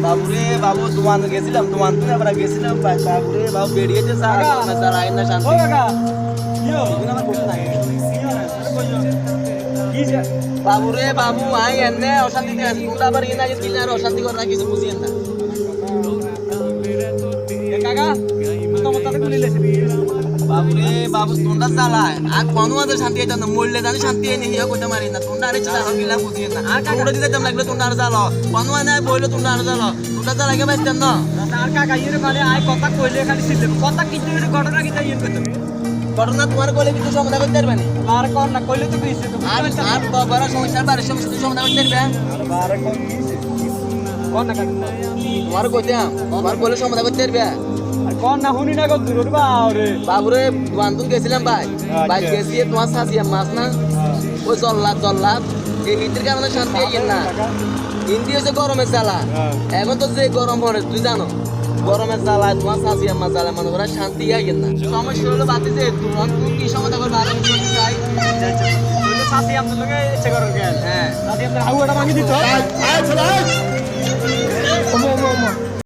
বাবুরে বাবু দোয়ান গেছিলাম দোয়ান থেকে আমরা গেছিলাম বাবুরে বাবু বেরিয়েছে স্যার আইন না শান্তি বাবুরে বাবু আই এনে অশান্তিতে আছি তোমরা আবার এনে আগে কিনে আর অশান্তি করে না কিছু বুঝিয়েন না কাকা তোমার তাতে গুলি লেছে বাবুরে বাবু তোমরা চালায় আর কোনো আমাদের শান্তি হইতো না মরলে জানি শান্তি এনে হিয়া কইতে মারি না তোমরা আরে চালা গিলা বুঝিয়েন না আর তোমরা দিতে তেমন লাগলে তোমরা আর চালো কোনো আনে বইলে তোমরা আর চালো তোমরা চালাকে পাইতেন না আর কাকা ইয়ে মানে আয় কথা কইলে খালি সিদ্ধ কথা কিছু ঘটনা কি তাই ইয়ে করতে ঘটনা তোমার কইলে কিন্তু সমাধান করতে পারবে না আর কোন না কইলে তো কইছে তো আর আর বড় সমস্যার বারে সমস্যা সমাধান করতে পারবে আর কোন কইছে কোন না কাকা তোমার কইতাম তোমার কইলে সমাধান করতে পারবে আর কোন না হুনি না কো দূর বাউরে বাবুরে বান্দুন গেছিলাম ভাই ভাই গেছি তোমার সাসিয়া মাছ না ওই জল্লাদ এই ভিতরে কারণে শান্তি হইল না হিন্দি হচ্ছে গরমের জ্বালা এখন তো যে গরম পড়ে তুই জানো গরমের জ্বালায় তোমার সাসিয়া মাছ জ্বালা মনে করে শান্তি হইল না সমস্যা হলো বাতি যে তোমার তুমি কি সমাধান করবে আর আমি করতে চাই সাথে আপনার লগে ইচ্ছে করার গেল হ্যাঁ সাথে আপনার হাউয়াটা ভাঙি দিত আয় চল আয়